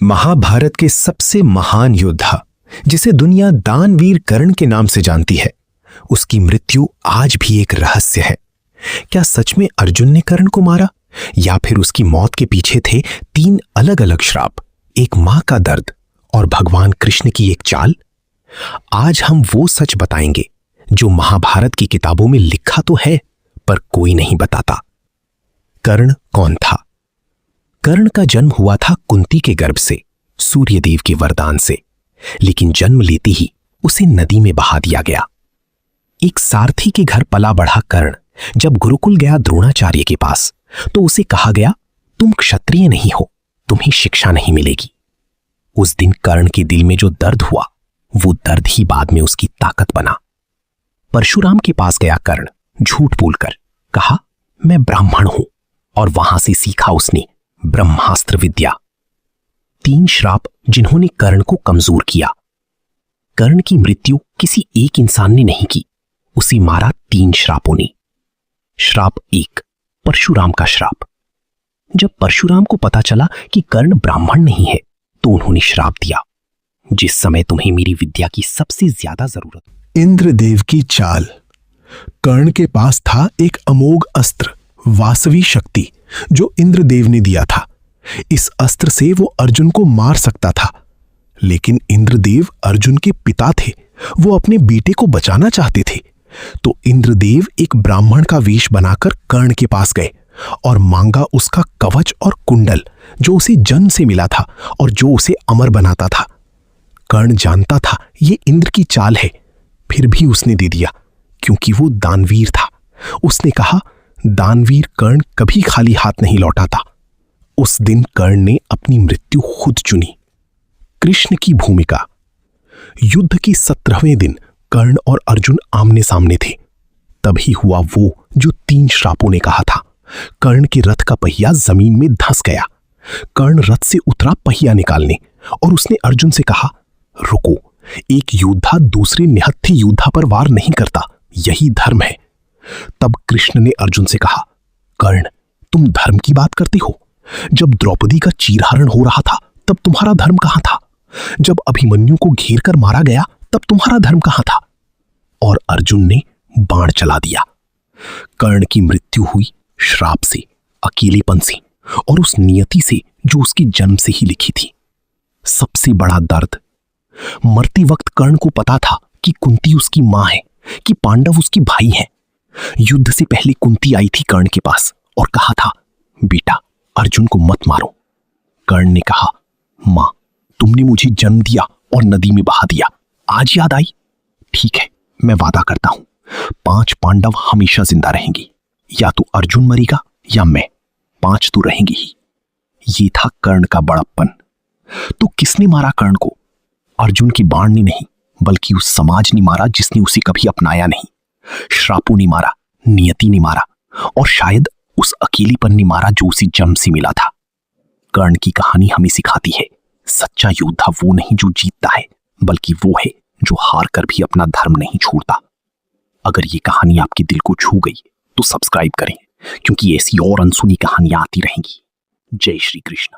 महाभारत के सबसे महान योद्धा, जिसे दुनिया दानवीर कर्ण के नाम से जानती है, उसकी मृत्यु आज भी एक रहस्य है। क्या सच में अर्जुन ने कर्ण को मारा, या फिर उसकी मौत के पीछे थे 3 अलग अलग श्राप, एक मां का दर्द और भगवान कृष्ण की एक चाल? आज हम वो सच बताएंगे जो महाभारत की किताबों में लिखा तो है, पर कोई नहीं बताता। कर्ण कौन था? कर्ण का जन्म हुआ था कुंती के गर्भ से, सूर्यदेव के वरदान से, लेकिन जन्म लेते ही उसे नदी में बहा दिया गया। एक सारथी के घर पला बढ़ा कर्ण जब गुरुकुल गया द्रोणाचार्य के पास, तो उसे कहा गया, तुम क्षत्रिय नहीं हो, तुम्हें शिक्षा नहीं मिलेगी। उस दिन कर्ण के दिल में जो दर्द हुआ, वो दर्द ही बाद में उसकी ताकत बना। परशुराम के पास गया कर्ण, झूठ बोलकर कहा, मैं ब्राह्मण हूं, और वहां से सीखा उसने ब्रह्मास्त्र विद्या। 3 श्राप जिन्होंने कर्ण को कमजोर किया। कर्ण की मृत्यु किसी एक इंसान ने नहीं की, उसे मारा 3 श्रापों ने। श्राप 1, परशुराम का श्राप। जब परशुराम को पता चला कि कर्ण ब्राह्मण नहीं है, तो उन्होंने श्राप दिया, जिस समय तुम्हें मेरी विद्या की सबसे ज्यादा जरूरत। इंद्रदेव की चाल। कर्ण के पास था एक अमोघ अस्त्र, वासवी शक्ति, जो इंद्रदेव ने दिया था। इस अस्त्र से वो अर्जुन को मार सकता था, लेकिन इंद्रदेव अर्जुन के पिता थे, वो अपने बेटे को बचाना चाहते थे। तो इंद्रदेव एक ब्राह्मण का वेश बनाकर कर्ण के पास गए और मांगा उसका कवच और कुंडल, जो उसे जन्म से मिला था और जो उसे अमर बनाता था। कर्ण जानता था ये इंद्र की चाल है, फिर भी उसने दे दिया, क्योंकि वो दानवीर था। उसने कहा, दानवीर कर्ण कभी खाली हाथ नहीं लौटाता। उस दिन कर्ण ने अपनी मृत्यु खुद चुनी। कृष्ण की भूमिका। युद्ध के 17वें दिन कर्ण और अर्जुन आमने सामने थे। तभी हुआ वो जो 3 श्रापों ने कहा था। कर्ण के रथ का पहिया जमीन में धंस गया। कर्ण रथ से उतरा पहिया निकालने, और उसने अर्जुन से कहा, रुको, एक योद्धा दूसरे निहत्थे योद्धा पर वार नहीं करता, यही धर्म है। तब कृष्ण ने अर्जुन से कहा, कर्ण, तुम धर्म की बात करते हो? जब द्रौपदी का चीरहरण हो रहा था, तब तुम्हारा धर्म कहां था? जब अभिमन्यु को घेर कर मारा गया, तब तुम्हारा धर्म कहां था? और अर्जुन ने बाण चला दिया। कर्ण की मृत्यु हुई श्राप से, अकेलेपन से, और उस नियति से जो उसकी जन्म से ही लिखी थी। सबसे बड़ा दर्द, मरते वक्त कर्ण को पता था कि कुंती उसकी मां है, कि पांडव उसकी भाई हैं। युद्ध से पहले कुंती आई थी कर्ण के पास और कहा था, बेटा, अर्जुन को मत मारो। कर्ण ने कहा, मां, तुमने मुझे जन्म दिया और नदी में बहा दिया, आज याद आई? ठीक है, मैं वादा करता हूं, 5 पांडव हमेशा जिंदा रहेंगे। या तो अर्जुन मरेगा या मैं, 5 तो रहेंगे ही। ये था कर्ण का बड़प्पन। तो किसने मारा कर्ण को? अर्जुन के बाण ने नहीं, बल्कि उस समाज ने मारा जिसने उसे कभी अपनाया नहीं। श्रापों ने मारा, नियति ने मारा, और शायद उस अकेलेपन ने मारा जो उसे जन्म से मिला था। कर्ण की कहानी हमें सिखाती है, सच्चा योद्धा वो नहीं जो जीतता है, बल्कि वो है जो हार कर भी अपना धर्म नहीं छोड़ता। अगर ये कहानी आपके दिल को छू गई तो सब्सक्राइब करें, क्योंकि ऐसी और अनसुनी कहानियां आती रहेंगी। जय श्री कृष्ण।